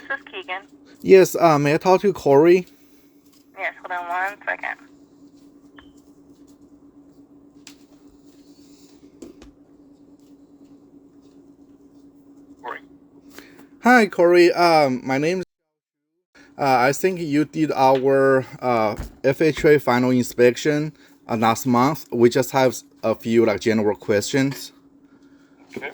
this is Keegan. Yes, may I talk to Corey? Yes, hold on 1 second. Corey. Hi, Corey. My name. I think you did our FHA final inspection last month. We just have a few like general questions. Okay.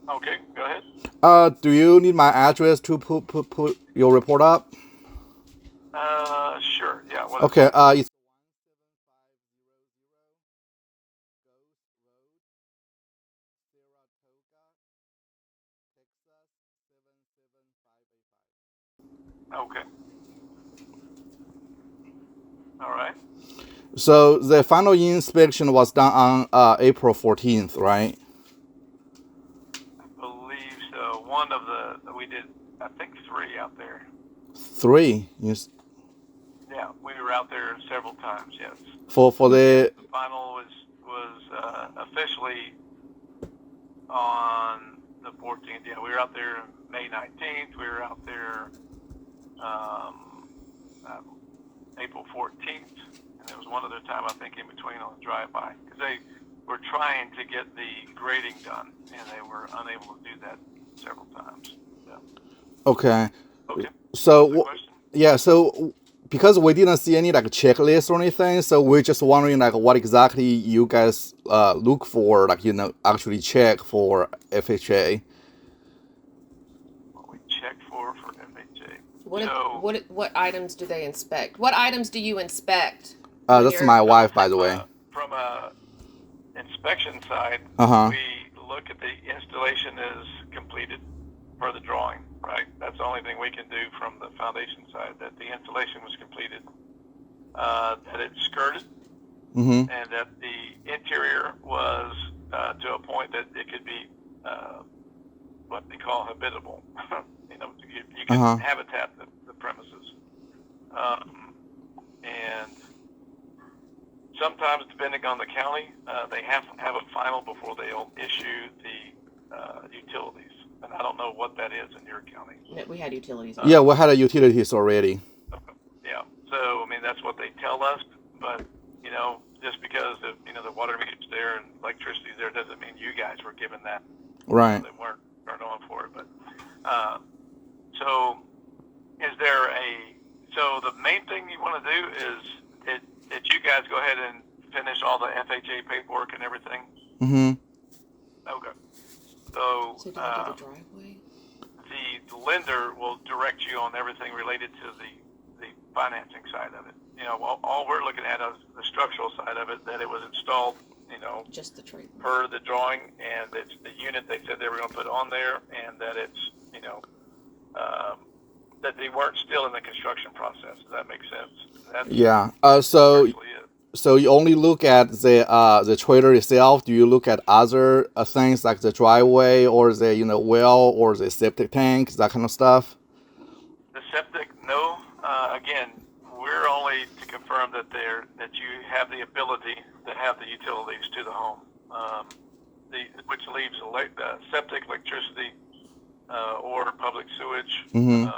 Okay, go ahead. Do you need my address to put your report up? Sure. Yeah. What is Okay. it? It's Okay. All right. so the final inspection was done on April 14th, right? I believe so. One of we did, I think, 3 out there. 3. Yes. Yeah, we were out there several times. Yes. For the The final was officially on the 14th. Yeah, we were out there May 19th. We were out there um, April 14th, and there was one other time I think in between on the drive-by because they were trying to get the grading done, and they were unable to do that several times. So. okay. Okay. So Question? yeah, so because we didn't see any like checklist or anything, so we're just wondering like what exactly you guys look for, like actually check for FHA. What we check for FHA. What items do they inspect? What items do you inspect? That's my wife, by the way. From a inspection side, Uh-huh. we look at the installation is completed per the drawing, right? That's the only thing we can do from the foundation side, that the installation was completed, that it's skirted, Mm-hmm. and that the interior was to a point that it could be what they call habitable. You can Uh-huh. habitat the premises. And sometimes, depending on the county, they have to have a final before they'll issue the utilities. And I don't know what that is in your county. No, we had utilities. Yeah, we had a utilities already. Yeah. So, I mean, that's what they tell us. But, just because the water meter's there and electricity's there doesn't mean you guys were given that. Right. They weren't turned on for it. But, so so the main thing you want to do is that you guys go ahead and finish all the FHA paperwork and everything? Mm-hmm. Okay. So, So do I do the driveway? the lender will direct you on everything related to the financing side of it. All we're looking at is the structural side of it, that it was installed, Just the trade. per the drawing, and it's the unit they said they were going to put on there, and that it's, that they weren't still in the construction process. Does that make sense? That's Yeah. virtually it. So you only look at the trailer itself. Do you look at other things like the driveway or the well or the septic tank, that kind of stuff? The septic, no. Again, we're only to confirm that you have the ability to have the utilities to the home, which leaves septic, electricity, or public sewage. Mm-hmm.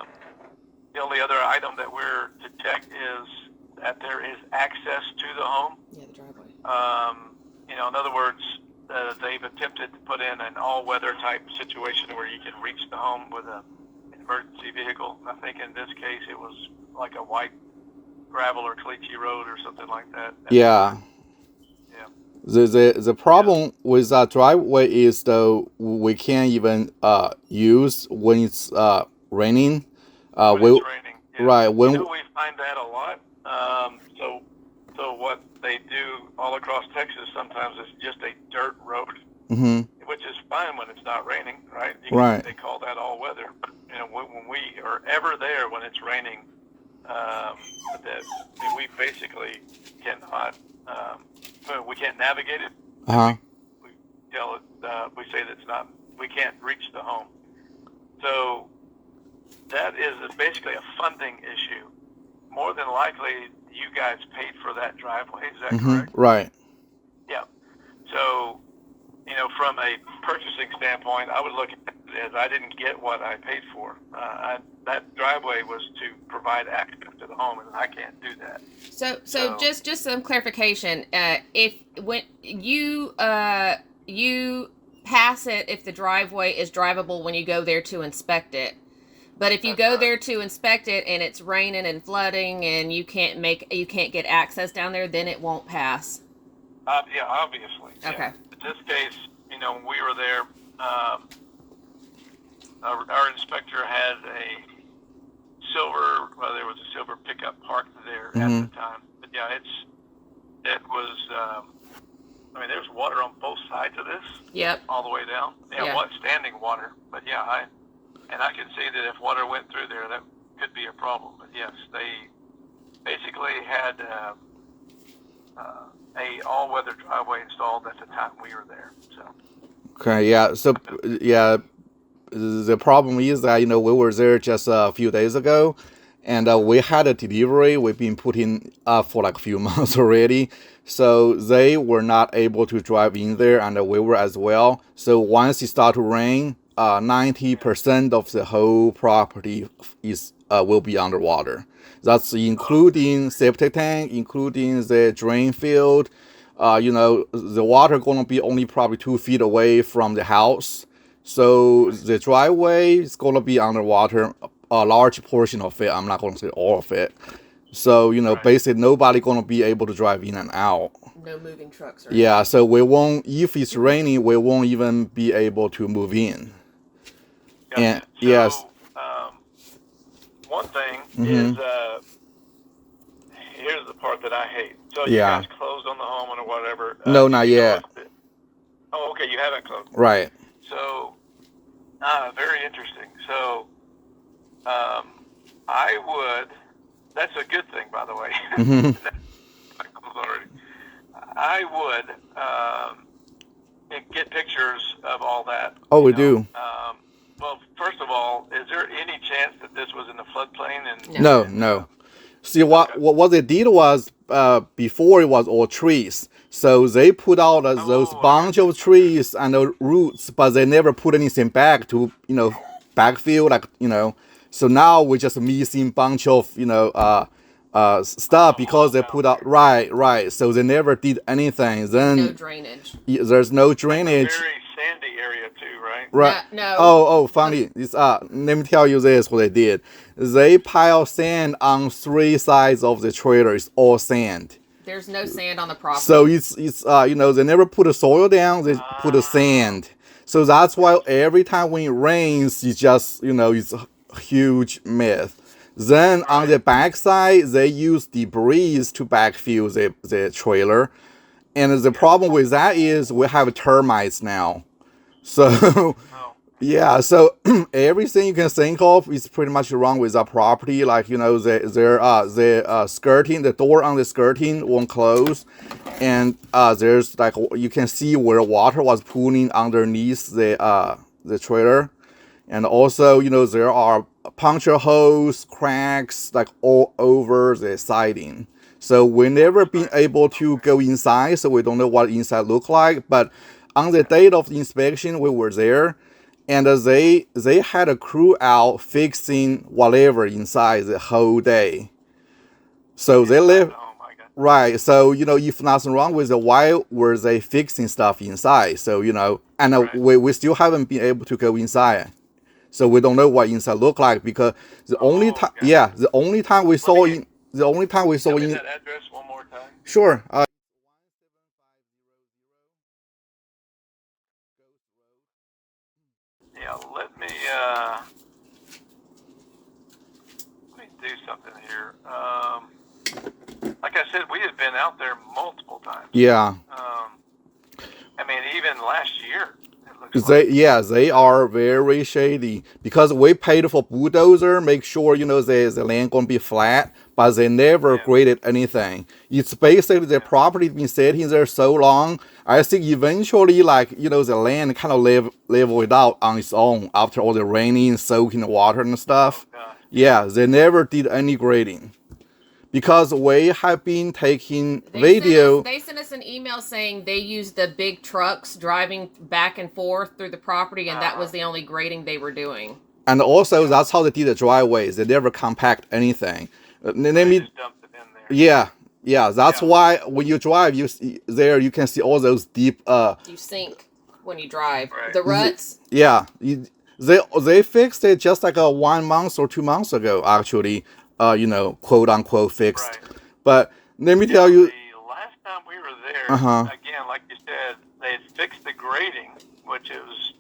The only other item that we're to check is that there is access to the home. Yeah, the driveway. In other words, they've attempted to put in an all-weather type situation where you can reach the home with an emergency vehicle. I think in this case it was like a white gravel or caliche road or something like that. Yeah. Yeah. The problem with that driveway is though we can't even use when it's raining. When it's raining. Yeah. Right. When we find that a lot. So what they do all across Texas sometimes is just a dirt road, mm-hmm. which is fine when it's not raining, right? Right. They call that all weather. But, when we are ever there when it's raining, that we basically cannot, we can't navigate it. Uh-huh. We tell it, we say that we can't reach the home. So that is basically a funding issue. More than likely, you guys paid for that driveway. Is that mm-hmm. correct? Right. Yeah. So, from a purchasing standpoint, I would look at is I didn't get what I paid for. That driveway was to provide access to the home, and I can't do that. So just some clarification. If when you pass it, if the driveway is drivable when you go there to inspect it, but if you go there to inspect it and it's raining and flooding and you can't get access down there, then it won't pass. Yeah, obviously. Okay. Yeah. In this case, when we were there, our inspector had there was a silver pickup parked there at the time. But yeah, it was, there's water on both sides of this. Yep. All the way down. Yeah, what standing water. But yeah, I can see that if water went through there, that could be a problem. But yes, they basically had a all-weather driveway installed at the time we were there. So. Okay, yeah. So, yeah, the problem is that, we were there just a few days ago, and we had a delivery. We've been putting up for like a few months already. So they were not able to drive in there, and we were as well. So once it started to rain, 90% of the whole property will be underwater. That's including septic tank, including the drain field. The water gonna be only probably 2 feet away from the house. So the driveway is gonna be underwater, a large portion of it. I'm not gonna say all of it. So, basically nobody gonna be able to drive in and out. No moving trucks. Yeah, so we won't, if it's raining, we won't even be able to move in. Gotcha. And yes. One thing is, here's the part that I hate. So you guys closed on the home or whatever? No, not yet. Oh, okay, you haven't closed. Right. So, very interesting. So, that's a good thing, by the way. I would get pictures of all that. Oh, we do. Well, first of all, is there any chance that this was in the floodplain? No. See, what they did was, before it was all trees. So they put out those bunch of trees and the roots, but they never put anything back to, backfill, So now we're just missing bunch of, stuff because they put out, right. So they never did anything. Then no drainage. There's no drainage. It's a very sandy area too, right? Right. No. Oh, funny. It's let me tell you this, what they did. They pile sand on 3 sides of the trailer. It's all sand. There's no sand on the property. So it's they never put the soil down, they put the sand. So that's why every time when it rains, it's just, it's a huge mess. Then on the backside, they use debris to backfill the trailer. And the problem with that is we have termites now. So, yeah, so everything you can think of is pretty much wrong with our property. Like, the skirting, the door on the skirting won't close. And there's like, you can see where water was pooling underneath the trailer. And also, there are puncture holes, cracks, like all over the siding. So we never been able to go inside, so we don't know what inside look like. But on the date of the inspection, we were there, and they had a crew out fixing whatever inside the whole day. So they live right. So if nothing wrong with it, why were they fixing stuff inside? So and we still haven't been able to go inside. So we don't know what inside look like because the only time we saw in that address one more time. Sure. Yeah, let me do something here. Like I said, we had been out there multiple times. Yeah. Even last year. They are very shady because we paid for bulldozer, make sure the land gonna be flat, but they never graded anything. It's basically the property been sitting there so long. I think eventually, the land kind of leveled out on its own after all the raining, soaking the water and stuff. Yeah, they never did any grading. because we have been taking video. They sent us an email saying they used the big trucks driving back and forth through the property, and that was the only grading they were doing. And also, that's how they did the driveways. They never compact anything. They just dumped it in there. Yeah. That's why when you drive, you can see all those deep. You sink when you drive. Right. The ruts. Yeah, they fixed it just like 1 month or 2 months ago. Actually, quote unquote fixed. Right. But let me tell you. The last time we were there, again, like you said, they had fixed the grading, which is,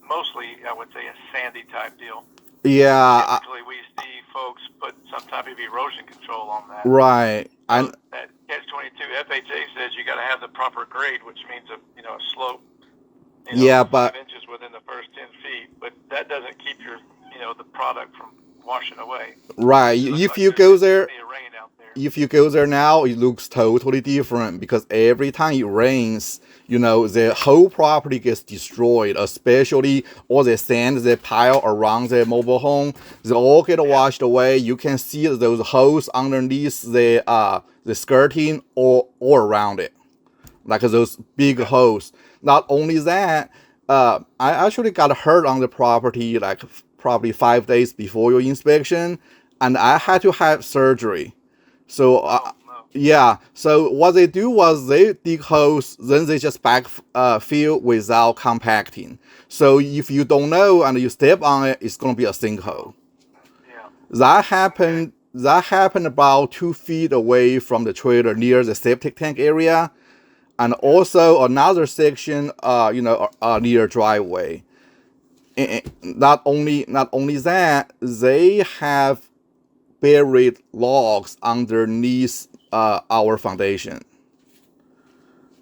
mostly, I would say, a sandy type deal. Yeah. Typically, we see folks put some type of erosion control on that. Right. So that Catch-22, FHA says you got to have the proper grade, which means a slope. 5 inches within the first 10 feet, but that doesn't keep your, the product from washing away. Right. If you go there. If you go there now, it looks totally different because every time it rains, the whole property gets destroyed, especially all the sand they pile around the mobile home. They all get washed away. You can see those holes underneath the skirting all around it, like those big holes. Not only that, I actually got hurt on the property like probably 5 days before your inspection, and I had to have surgery. So, so what they do was they dig holes, then they just backfill without compacting. So if you don't know and you step on it, it's going to be a sinkhole. Yeah. That happened about 2 feet away from the trailer near the septic tank area. And also another section, near driveway. And not only that, they have buried logs underneath our foundation.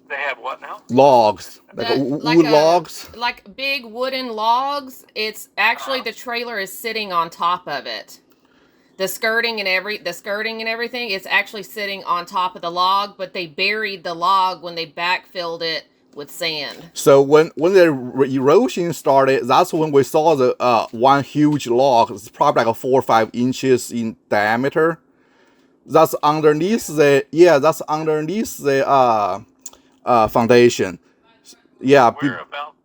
They have what now? Logs, wood logs, like big wooden logs. It's actually the trailer is sitting on top of it. The skirting and everything, it's actually sitting on top of the log, but they buried the log when they backfilled it with sand. So when the erosion started, that's when we saw the one huge log. It's probably like 4 or 5 inches in diameter. That's underneath the foundation. Yeah. Whereabouts?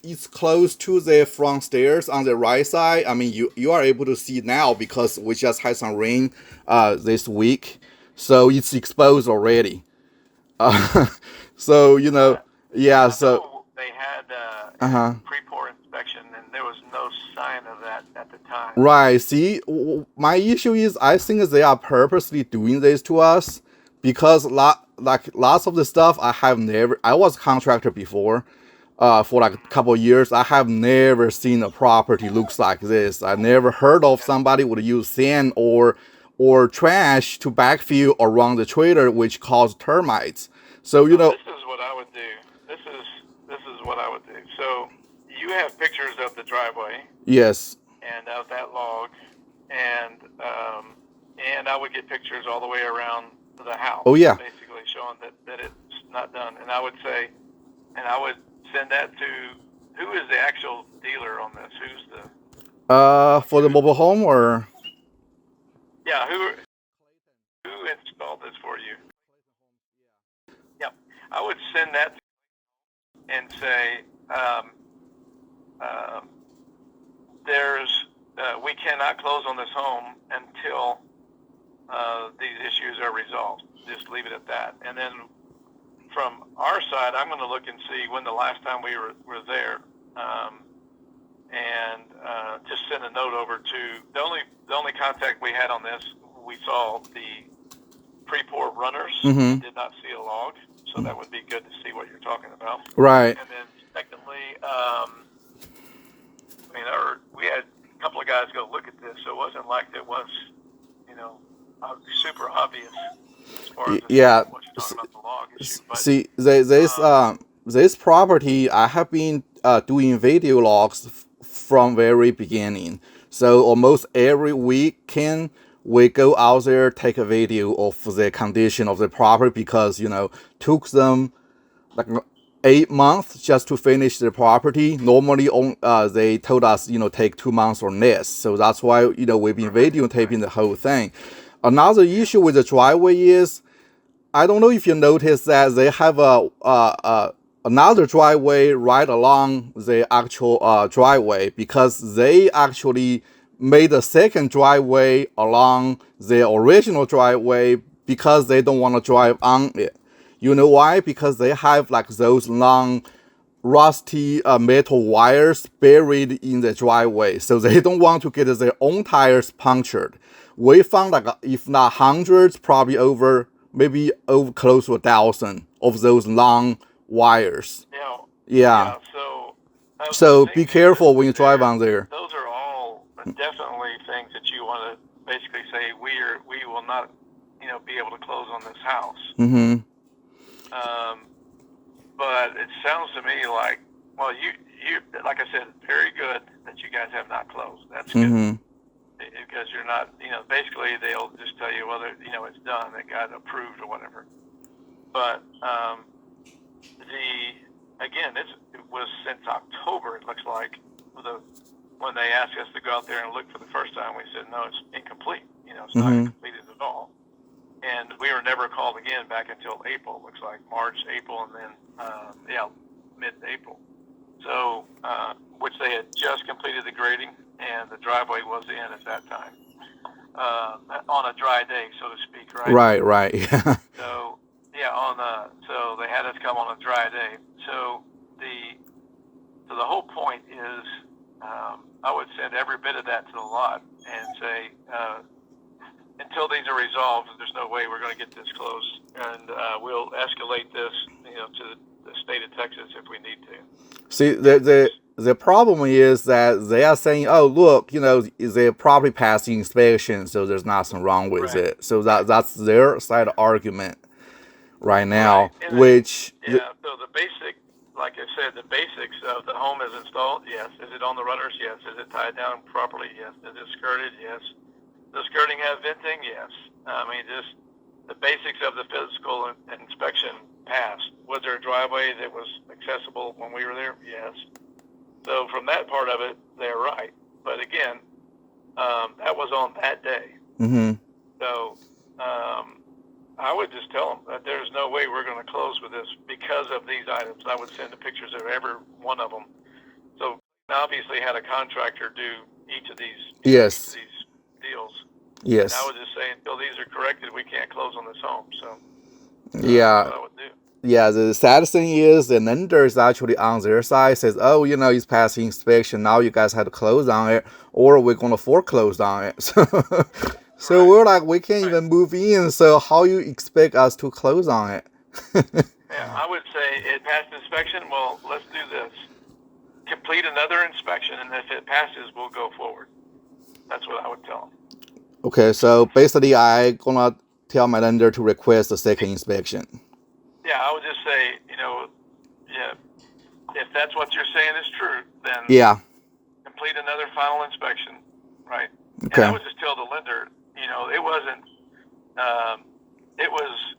It's close to the front stairs on the right side. I mean, you are able to see now because we just had some rain this week, so it's exposed already. So So they had uh-huh. pre-pour inspection, and there was no sign of that at the time. Right. See, my issue is I think they are purposely doing this to us because lots of the stuff I was a contractor before. For like a couple of years, I have never seen a property looks like this. I never heard of somebody would use sand or trash to backfill around the trailer, which caused termites. So This is what I would do. This is what I would do. So you have pictures of the driveway. Yes. And of that log, and I would get pictures all the way around the house. Oh yeah. Basically showing that it's not done, and I would send that to who is the actual dealer on this? Who's the for the mobile home or? Yeah, who installed this for you? Yeah, I would send that and say we cannot close on this home until these issues are resolved. Just leave it at that, and then. From our side, I'm going to look and see when the last time we were there, and just send a note over to the only contact we had on this. We saw the pre-pour runners. Mm-hmm. Did not see a log, so that would be good to see what you're talking about. Right. And then secondly, we had a couple of guys go look at this, so it wasn't like it was, super obvious. As far as what you're talking about the log issue. But, see, this property, I have been doing video logs from very beginning. So almost every weekend, we go out there, take a video of the condition of the property because, took them like 8 months just to finish the property. Normally, they told us, take 2 months or less. So that's why, we've been videotaping the whole thing. Another issue with the driveway is, I don't know if you noticed that they have another driveway right along the actual driveway, because they actually made a second driveway along the original driveway because they don't want to drive on it. You know why? Because they have like those long rusty metal wires buried in the driveway, so they don't want to get their own tires punctured. We found like, if not hundreds, probably maybe over close to 1,000 of those long wires. Yeah. So be careful when you drive on there. Those are all definitely things that you want to basically say we will not, be able to close on this house. Mm-hmm. But it sounds to me like, well, you like I said, very good that you guys have not closed. That's good. Mm-hmm. Because you're not, basically they'll just tell you whether, it's done, it got approved or whatever. But again, it was since October, it looks like, when they asked us to go out there and look for the first time, we said, no, it's incomplete. It's not completed at all. And we were never called again back until April, looks like March, April, and then, mid-April. So, which they had just completed the grading, and the driveway was in at that time, on a dry day, so to speak, right? Right, yeah. So, so they had us come on a dry day. So the whole point is, I would send every bit of that to the lot and say, until these are resolved, there's no way we're going to get this closed, and we'll escalate this, to the state of Texas if we need to. See, the problem is that they are saying, oh, look, the property passed inspection, so there's nothing wrong with it. So that's their side argument right now, right. which... so the basic, like I said, the basics of the home is installed, yes. Is it on the runners? Yes. Is it tied down properly? Yes. Is it skirted? Yes. Does skirting have venting? Yes. I mean, just the basics of the physical inspection passed. Was there a driveway that was accessible when we were there? Yes. So from that part of it, they're right. But again, that was on that day. Mm-hmm. So I would just tell them that there's no way we're going to close with this because of these items. I would send the pictures of every one of them. So obviously had a contractor do each of these, yes. These deals. Yes. And I would just say until these are corrected, we can't close on this home. So yeah. that's what I would do. Yeah, the sad thing is the lender is actually on their side, says, oh, it's passing inspection, now you guys have to close on it, or we're going to foreclose on it. So we're like, we can't even move in, so how you expect us to close on it? Yeah, I would say it passed inspection, well, let's do this. Complete another inspection, and if it passes, we'll go forward. That's what I would tell them. Okay, so basically I'm going to tell my lender to request a second inspection. Yeah, I would just say, if that's what you're saying is true, then complete another final inspection, right? Okay. And I would just tell the lender, it wasn't, it was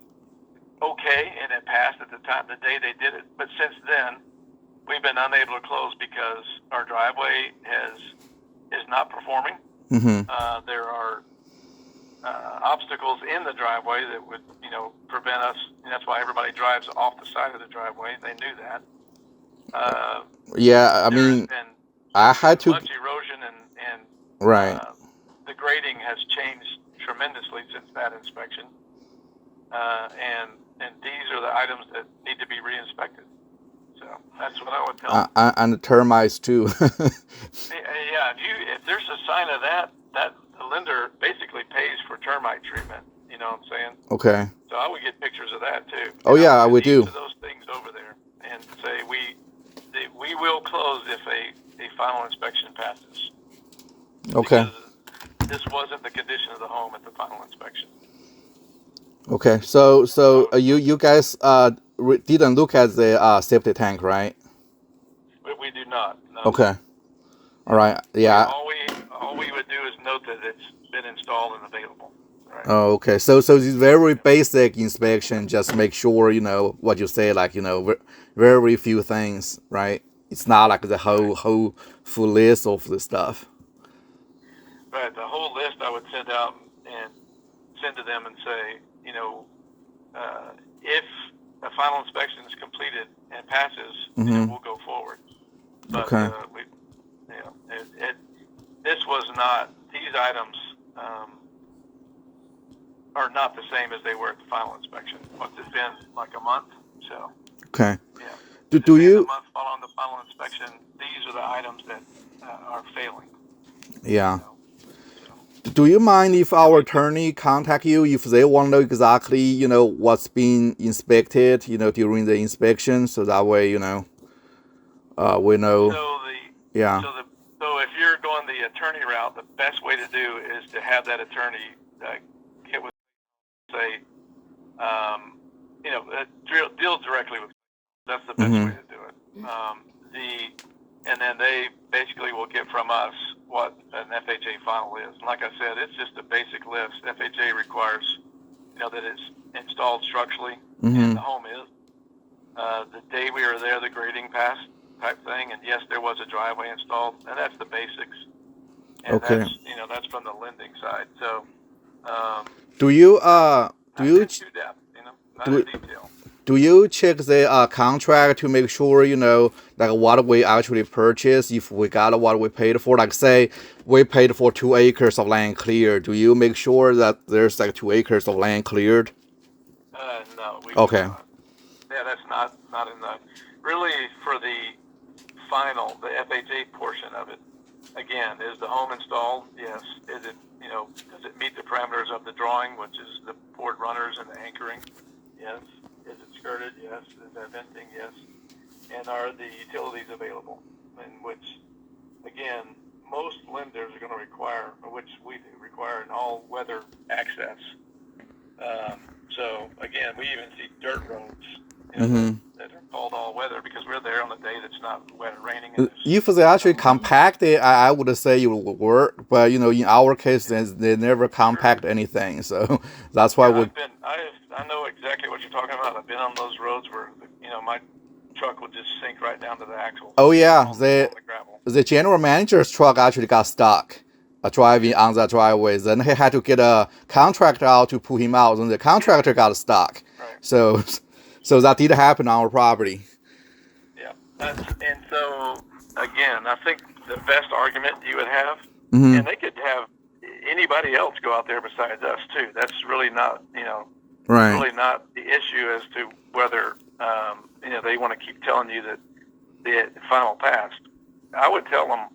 okay and it passed at the time, the day they did it. But since then, we've been unable to close because our driveway is not performing. Mm-hmm. There are obstacles in the driveway that would, prevent us. And that's why everybody drives off the side of the driveway. They knew that. I mean, I had to. Much erosion and right. The grading has changed tremendously since that inspection. And these are the items that need to be re-inspected. So that's what I would tell them. And the termites too. Yeah, if there's a sign of that the lender basically pays for termite treatment. You know what I'm saying? Okay. So I would get pictures of that too. Oh yeah, I would do. Those things over there, and say we will close if a final inspection passes. Okay. Because this wasn't the condition of the home at the final inspection. Okay, so you guys didn't look at the septic tank, right? We do not. No. Okay. All right. Yeah. All we would do is note that it's been installed and available. Right. Oh, okay. So it's very basic inspection. Just make sure you know what you say. Like very few things, right? It's not like the whole full list of the stuff. Right. The whole list I would send out and send to them and say, if a final inspection is completed and passes, we'll go forward. But Okay. this was not. These items are not the same as they were at the final inspection. What's it been, like a month? So. Okay. Yeah. Do you? A month following the final inspection, these are the items that are failing. Yeah. Do you mind if our attorney contact you if they want to know exactly, what's being inspected, during the inspection, so that way, we know. Yeah. So if you're going the attorney route, the best way to do is to have that attorney get with, say, deal directly with. That's the best way to do it. And then they basically will get from us what an FHA final is. And like I said, it's just a basic list. FHA requires, that it's installed structurally, and the home is. The day we were there, the grading passed type thing, and yes, there was a driveway installed, and that's the basics. And okay. That's from the lending side. So, do you too depth, not in detail. Do you check the contract to make sure, like what we actually purchased, if we got what we paid for? Like say we paid for 2 acres of land cleared. Do you make sure that there's like 2 acres of land cleared? No. Okay. Yeah, that's not in the, really for the final, the FHA portion of it. Again, is the home installed? Yes. Is it, does it meet the parameters of the drawing, which is the poured runners and the anchoring? Yes. Is it skirted? Yes. Is there venting? Yes. And are the utilities available? In which, again, most lenders are going to require, which we do, require an all-weather access. So, again, we even see dirt roads that are called all-weather because we're there on the day that's not wet or raining. If they actually compact it, I would say it would work. But, in our case, they never compact anything. So that's why I know exactly what you're talking about. I've been on those roads where, my truck would just sink right down to the axle. Oh, yeah. On the gravel. The general manager's truck actually got stuck driving on that driveway. Then he had to get a contractor out to pull him out. And the contractor got stuck. Right. So that did happen on our property. Yeah. And so, again, I think the best argument you would have, Mm-hmm. and they could have anybody else go out there besides us, too. That's really not, Right. really not the issue as to whether, they want to keep telling you that the final passed. I would tell them,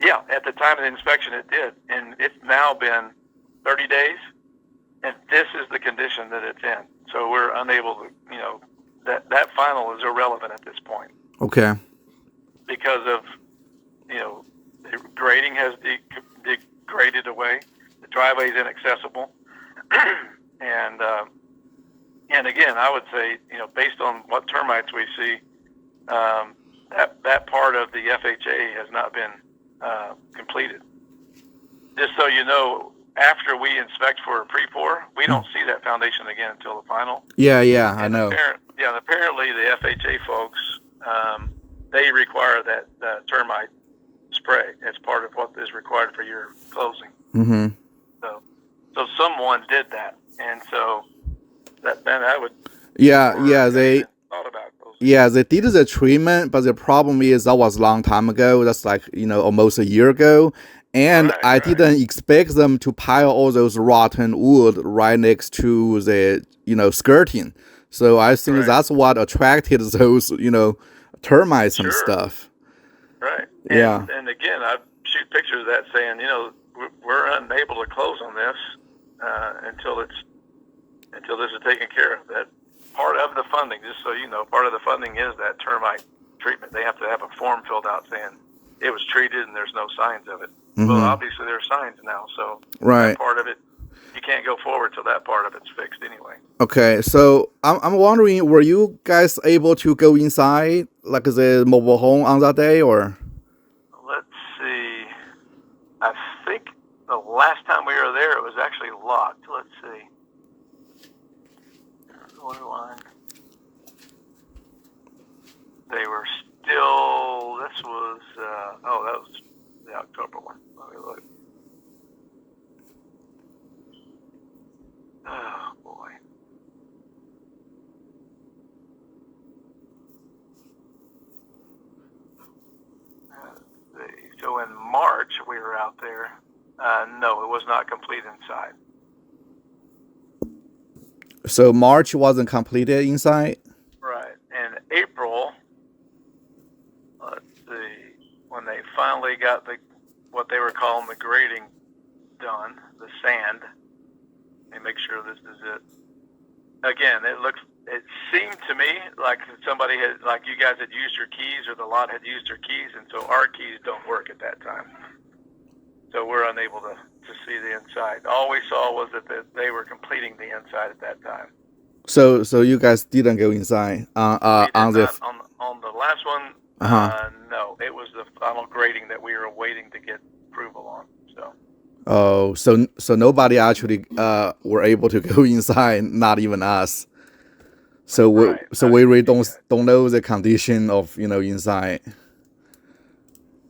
yeah, at the time of the inspection it did, and it's now been 30 days, and this is the condition that it's in. So we're unable to, that final is irrelevant at this point. Okay. Because of, the grading has degraded away, the driveway is inaccessible, and again, I would say, based on what termites we see, that part of the FHA has not been completed. Just so you know, after we inspect for a pre-pour, we don't see that foundation again until the final. Yeah, I know. Apparently the FHA folks, they require that termite spray as part of what is required for your closing. Mm-hmm. So someone did that, and so then I would. They thought about those. Yeah, they did the treatment, but the problem is that was a long time ago. That's like, almost a year ago. And I didn't expect them to pile all those rotten wood right next to the, skirting. So I think that's what attracted those, termites and stuff. Right. Yeah. And again, I shoot pictures of that saying, we're unable to close on this until this is taken care of. That part of the funding, just so you know, part of the funding is that termite treatment. They have to have a form filled out saying it was treated and there's no signs of it. Mm-hmm. Well, obviously there's signs now, so that part of it, you can't go forward till that part of it's fixed anyway. Okay, so I'm wondering, were you guys able to go inside, like the mobile home on that day, or? Let's see. I think the last time we were there, it was actually locked. Let's see. Water line. They were still. This was. That was the October one. Let me look. Oh boy. So in March we were out there. No, it was not complete inside. So March wasn't completed inside? Right. In April, let's see, when they finally got what they were calling the grading done, the sand. Let me make sure this is it. Again, it seemed to me like somebody had, like you guys had used your keys or the lot had used their keys, and so our keys don't work at that time. So we're unable to see the inside. All we saw was that they were completing the inside at that time. So you guys didn't go inside On the last one, Uh-huh. no. It was the final grading that we were waiting to get approval on. So. Oh, so nobody actually were able to go inside, not even us. So we really don't know the condition of inside.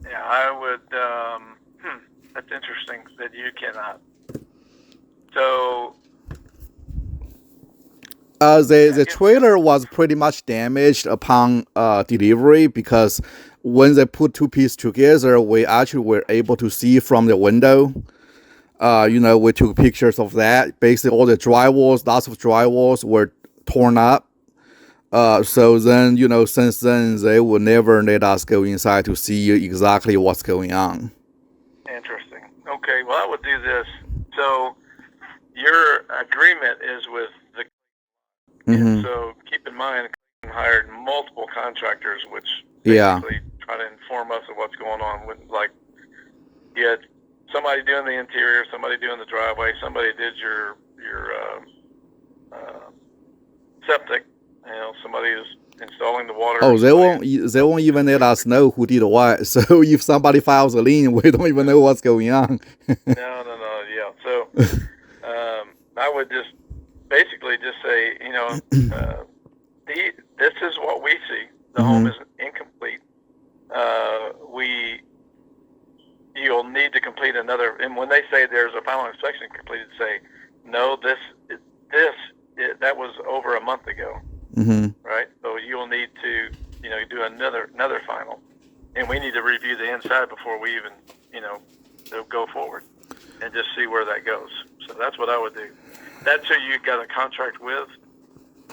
Yeah, I would. That's interesting that you cannot. So. The trailer was pretty much damaged upon delivery because when they put two pieces together, we actually were able to see from the window. We took pictures of that. Basically, all the drywalls, lots of drywalls were torn up. So then, since then, they would never let us go inside to see exactly what's going on. Interesting. Okay, well, I would do this. So your agreement is with the... Mm-hmm. So keep in mind, hired multiple contractors, which basically try to inform us of what's going on. Like, you had somebody doing the interior, somebody doing the driveway, somebody did your septic. Somebody is installing the water. Oh, they won't even let us know who did what. So if somebody files a lien, we don't even know what's going on. No. Yeah. So I would just basically just say, this is what we see. The home is incomplete. You'll need to complete another. And when they say there's a final inspection completed, say, no, that was over a month ago. Mm-hmm. Right? So you'll need to, do another final, and we need to review the inside before we even, go forward, and just see where that goes. So that's what I would do. That's who you got a contract with,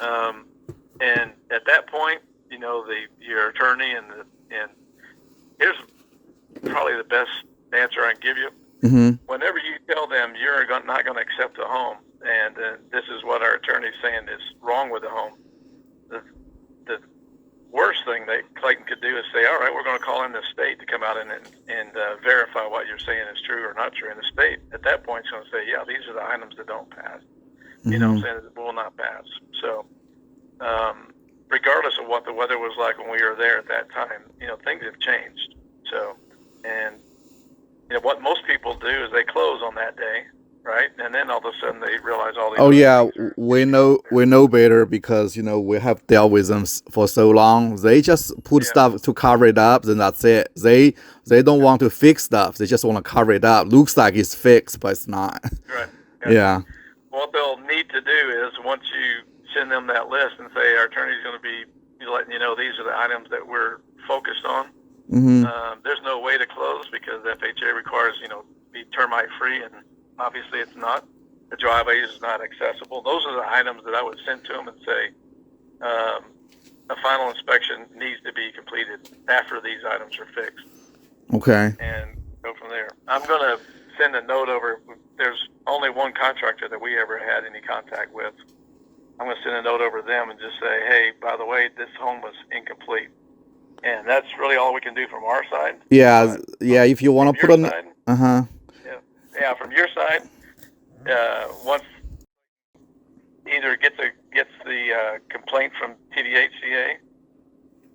and at that point, your attorney and here's probably the best answer I can give you. Mm-hmm. Whenever you tell them you're not going to accept the home, and this is what our attorney's saying is wrong with the home. The worst thing that Clayton could do is say, all right, we're going to call in the state to come out and verify what you're saying is true or not true. And the state, at that point, is going to say, yeah, these are the items that don't pass. Mm-hmm. You know what I'm saying? That will not pass. So regardless of what the weather was like when we were there at that time, things have changed. So, and what most people do is they close on that day. Right, and then all of a sudden they realize all these. Oh yeah, we know better because we have dealt with them for so long. They just put stuff to cover it up, then that's it. They don't want to fix stuff. They just want to cover it up. Looks like it's fixed, but it's not. Right. Yeah. What they'll need to do is once you send them that list and say our attorney's going to be letting you know these are the items that we're focused on. Mm-hmm. There's no way to close because FHA requires be termite free and. Obviously, it's not. The driveway is not accessible. Those are the items that I would send to them and say, a final inspection needs to be completed after these items are fixed. Okay. And go from there. I'm going to send a note over. There's only one contractor that we ever had any contact with. I'm going to send a note over them and just say, hey, by the way, this home was incomplete. And that's really all we can do from our side. Yeah, if you want to put on... Uh-huh. Yeah, from your side, once either gets the complaint from TDHCA,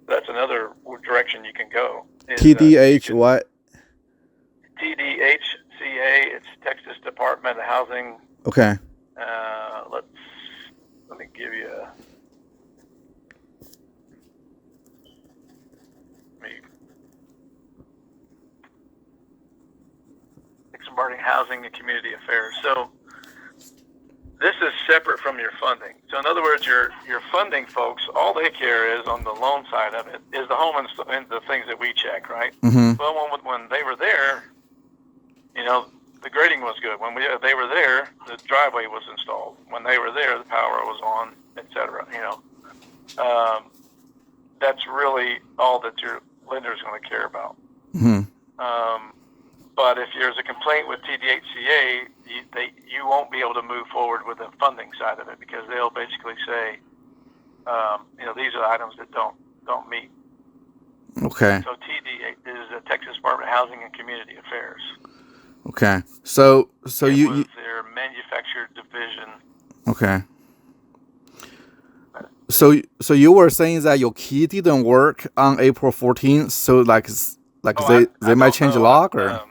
that's another direction you can go. TDH what? TDHCA, it's Texas Department of Housing. Okay. Let me give you a. Regarding housing and community affairs. So this is separate from your funding. So in other words, your funding folks, all they care is on the loan side of it is the home and the things that we check, right? Mm-hmm. Well, when they were there, the grading was good. When they were there, the driveway was installed. When they were there, the power was on, etc. That's really all that your lender is going to care about. Mm-hmm. But if there's a complaint with TDHCA, you won't be able to move forward with the funding side of it because they'll basically say, these are the items that don't meet. Okay. So TD is the Texas Department of Housing and Community Affairs. Okay. So it you was their manufactured division. Okay. So you were saying that your key didn't work on April 14th. So they might change the lock or.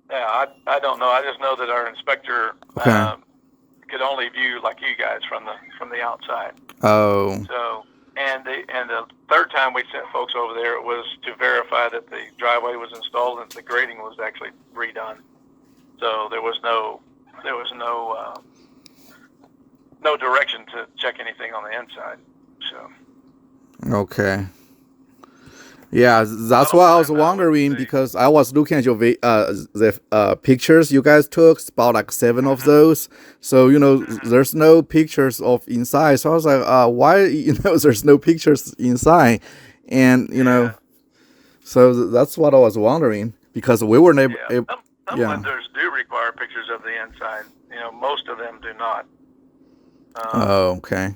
Yeah, I don't know. I just know that our inspector could only view like you guys from the outside. Oh. So and the third time we sent folks over there, it was to verify that the driveway was installed and the grading was actually redone. So there was no direction to check anything on the inside. So. Okay. Yeah, that's why I was wondering because I was looking at your the pictures you guys took, about like 7 of those. So there's no pictures of inside. So I was like, why there's no pictures inside, and so that's what I was wondering because we were able. Some lenders do require pictures of the inside. Most of them do not. Okay.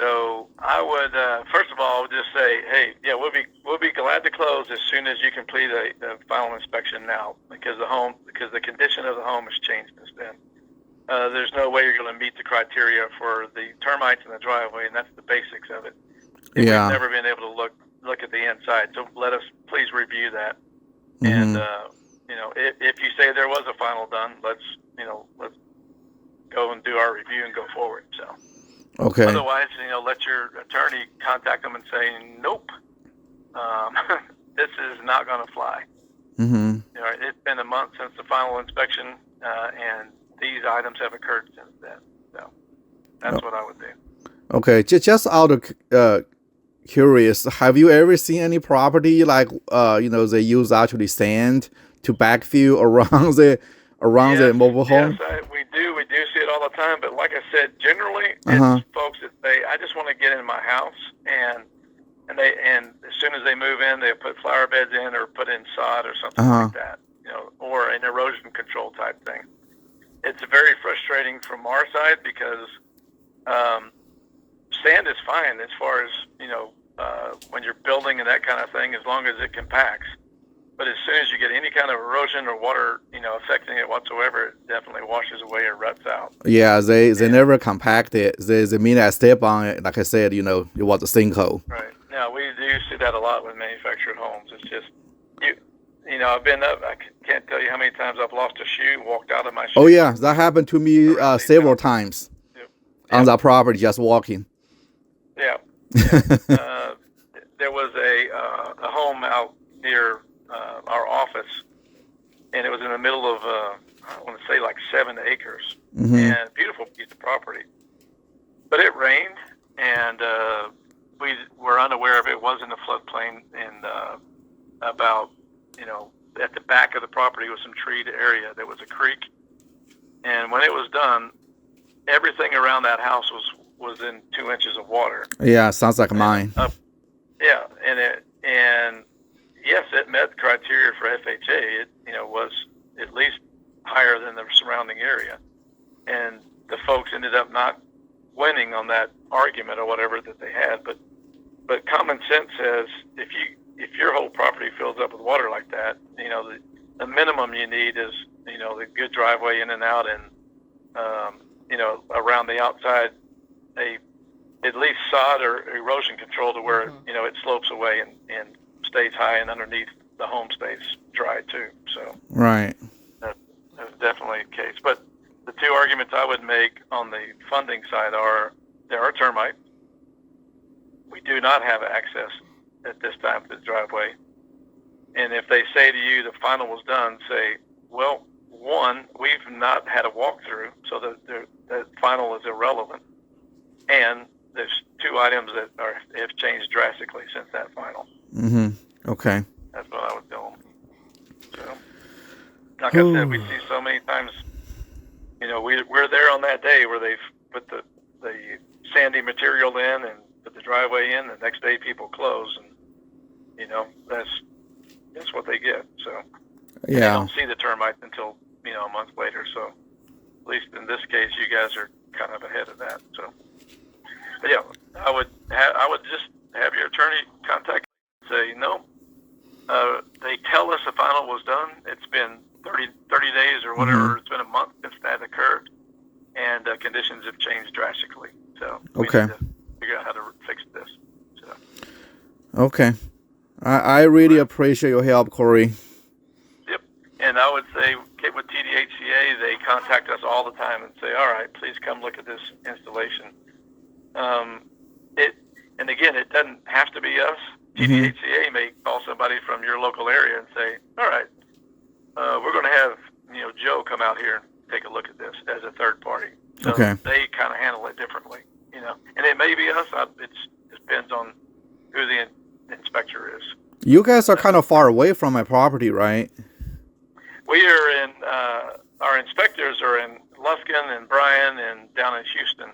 So I would first of all just say, hey, we'll be glad to close as soon as you complete a final inspection now, because the condition of the home has changed since then. There's no way you're going to meet the criteria for the termites in the driveway, and that's the basics of it. We've never been able to look at the inside, so let us please review that. Mm-hmm. And if you say there was a final done, let's go and do our review and go forward. So. Okay. Otherwise, let your attorney contact them and say, nope, this is not going to fly. Mm-hmm. It's been a month since the final inspection, and these items have occurred since then. So that's what I would do. Okay, just out of curious, have you ever seen any property like they use actually sand to backfill around the mobile home? Yes, we do see it all the time. But like I said, generally it's folks that say, I just want to get in my house, and as soon as they move in, they put flower beds in or put in sod or something like that, or an erosion control type thing. It's very frustrating from our side because sand is fine as far as when you're building and that kind of thing, as long as it compacts. But as soon as you get any kind of erosion or water, affecting it whatsoever, it definitely washes away or ruts out. Yeah, they never compact it. They mean I step on it. Like I said, it was a sinkhole. Right. Now we do see that a lot with manufactured homes. It's just I've been up. I can't tell you how many times I've lost a shoe, walked out of my shoe. Oh yeah, that happened to me several times on that property, just walking. Yeah. There was a home out near our office, and it was in the middle of I want to say like 7 acres, and a beautiful piece of property. But it rained, and we were unaware of it. It was in the floodplain, and about at the back of the property was some treed area. There was a creek, and when it was done, everything around that house was in 2 inches of water. Yeah, sounds like mine. And yes, it met the criteria for FHA. It was at least higher than the surrounding area, and the folks ended up not winning on that argument or whatever that they had. But common sense says if your whole property fills up with water like that, the minimum you need is the good driveway in and out, and around the outside at least sod or erosion control to where it slopes away and stays high, and underneath the home stays dry too. So right. definitely the case. But the two arguments I would make on the funding side are there are termites. We do not have access at this time to the driveway. And if they say to you the final was done, say, well, one, we've not had a walkthrough, so the final is irrelevant. And there's two items that have changed drastically since that final. Okay. That's what I would tell them. So, like I said, we see so many times, you know, we're there on that day where they've put the sandy material in and put the driveway in. The next day people close, and, you know, that's what they get. So Yeah. they don't see the termites until, you know, a month later. So at least in this case, you guys are kind of ahead of that. So, but yeah, I would just have your attorney contact and say, no, they tell us the final was done. It's been 30 days or whatever. It's been a month since that occurred, and conditions have changed drastically. So we need to figure out how to fix this. So. Okay. I really appreciate your help, Corey. Yep. And I would say with TDHCA, they contact us all the time and say, all right, please come look at this installation. And again, it doesn't have to be us. TDHCA may call somebody from your local area and say, all right, we're going to have, you know, Joe come out here and take a look at this as a third party. So they kind of handle it differently, you know. And it may be us. It depends on who the inspector is. You guys are kind of far away from my property, right? We are in, our inspectors are in Luskin and Bryan and down in Houston.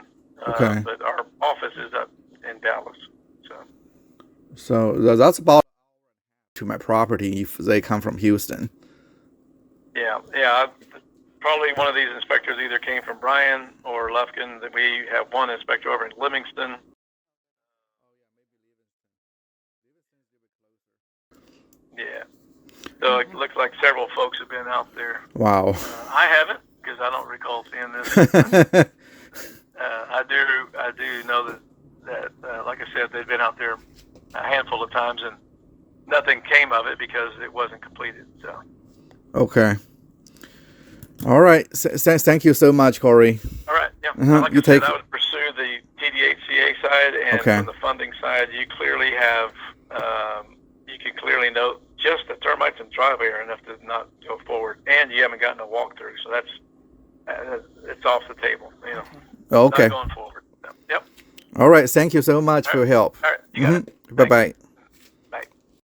But our office is up in Dallas. So that's about to my property if they come from Houston. Yeah. Probably one of these inspectors either came from Bryan or Lufkin. We have one inspector over in Livingston. Yeah. So it looks like several folks have been out there. Wow. I haven't, because I don't recall seeing this. I do know that like I said, they've been out there a handful of times, and nothing came of it because it wasn't completed. So. Okay. All right. Thank you so much, Corey. All right. Yeah. Like I would pursue the TDHCA side, and from the funding side, you clearly have, you can clearly note just the termites and driveway are enough to not go forward, and you haven't gotten a walkthrough, so that's it's off the table. You know. Okay. Not going forward. Yep. All right. Thank you so much for your help. All right. You got it. Bye-bye.